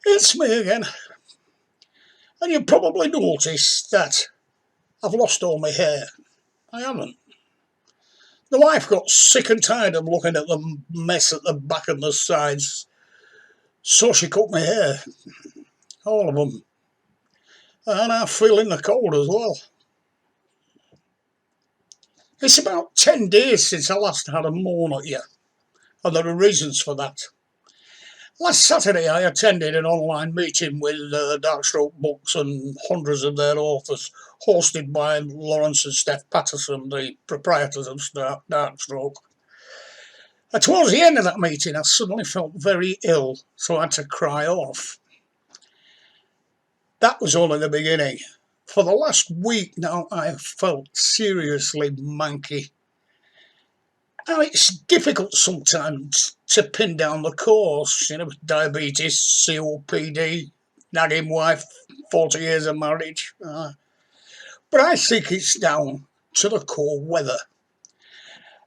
It's me again, and you probably noticed that I've lost all my hair. I haven't. The wife got sick and tired of looking at the mess at the back and the sides, so she cut my hair, all of them, and I feel in the cold as well. It's about 10 days since I last had a moan at you, and there are reasons for that. Last Saturday I attended an online meeting with Darkstroke Books and hundreds of their authors, hosted by Lawrence and Steph Patterson, the proprietors of Darkstroke. Towards the end of that meeting I suddenly felt very ill, so I had to cry off. That was only the beginning. For the last week now I have felt seriously manky. Now, it's difficult sometimes to pin down the cause, diabetes, COPD, nagging wife, 40 years of marriage. But I think it's down to the cold weather.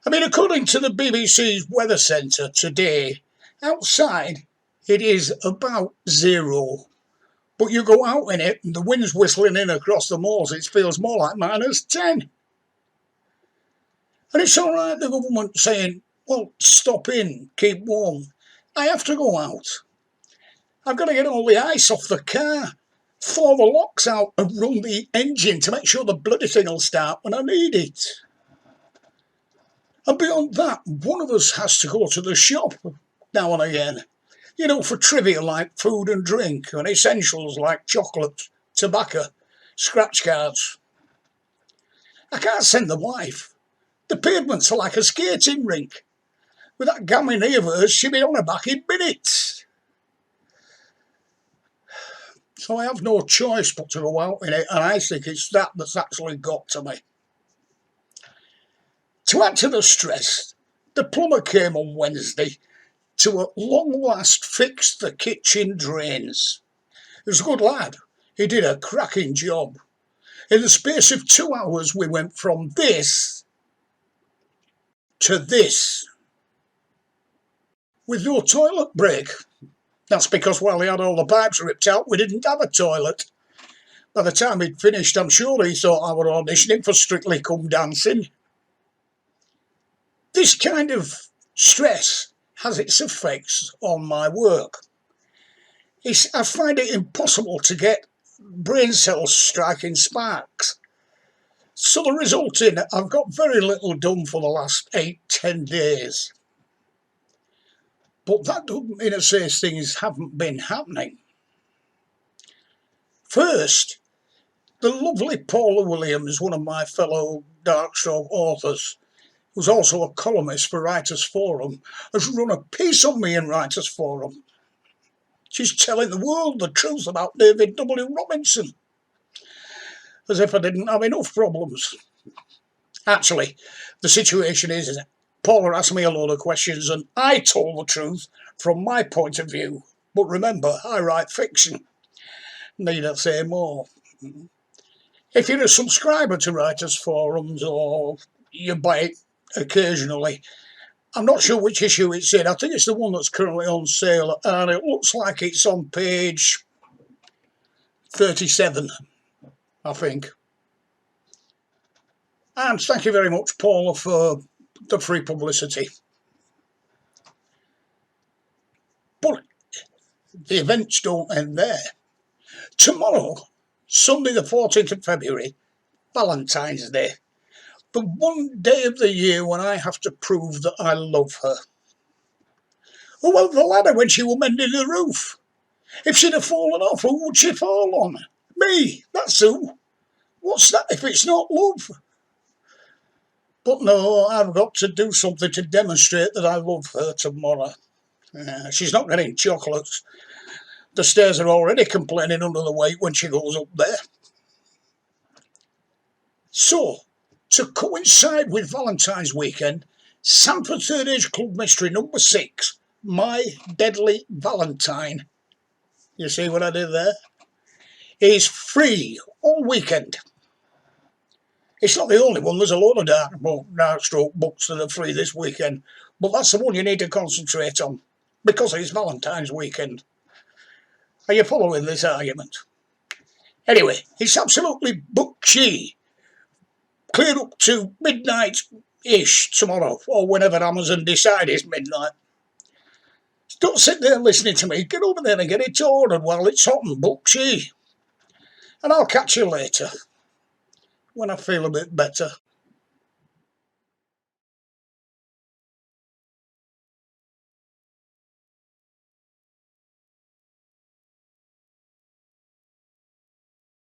I mean, according to the BBC's Weather Centre today, outside it is about 0. But you go out in it and the wind's whistling in across the moors, it feels more like -10. And it's all right, the government saying, well, stop in, keep warm. I have to go out. I've got to get all the ice off the car, thaw the locks out and run the engine to make sure the bloody thing will start when I need it. And beyond that, one of us has to go to the shop now and again, for trivia like food and drink, and essentials like chocolate, tobacco, scratch cards. I can't send the wife. The pavements are like a skating rink. With that gammon of hers, she'd be on her back in minutes. So I have no choice but to go out in it, and I think it's that that's actually got to me. To add to the stress, the plumber came on Wednesday to at long last fix the kitchen drains. He was a good lad. He did a cracking job. In the space of 2 hours, we went from this to this, with no toilet break. That's because while he had all the pipes ripped out, we didn't have a toilet. By the time he'd finished, I'm sure he thought I were auditioning for Strictly Come Dancing. This kind of stress has its effects on my work. I find it impossible to get brain cells striking sparks. So the result in, I've got very little done for the last 8-10 days. But that doesn't mean to say things haven't been happening. First, the lovely Paula Williams, one of my fellow Darkstroke authors, who's also a columnist for Writers Forum, has run a piece on me in Writers Forum. She's telling the world the truth about David W. Robinson, as if I didn't have enough problems. Actually, the situation is Paula asked me a load of questions and I told the truth from my point of view. But remember, I write fiction. Need I say more? If you're a subscriber to Writers Forums or you buy it occasionally, I'm not sure which issue it's in. I think it's the one that's currently on sale, and it looks like it's on page 37, I think. And thank you very much, Paula, for the free publicity. But the events don't end there. Tomorrow, Sunday the 14th of February, Valentine's Day. The one day of the year when I have to prove that I love her. Oh, well, the ladder when she was mending the roof. If she'd have fallen off, who would she fall on? Me, that's who. What's that if it's not love? But no, I've got to do something to demonstrate that I love her tomorrow. She's not getting chocolates. The stairs are already complaining under the weight when she goes up there. So, to coincide with Valentine's weekend, Sanford Third Age Club Mystery number 6, My Deadly Valentine, you see what I did there, is free all weekend. It's not the only one, there's a lot of Darkstroke books that are free this weekend, but that's the one you need to concentrate on, because it's Valentine's weekend. Are you following this argument? Anyway, it's absolutely book-chee. Clear up to midnight-ish tomorrow, or whenever Amazon decide it's midnight. Don't sit there listening to me. Get over there and get it ordered while it's hot and book-chee. And I'll catch you later, when I feel a bit better.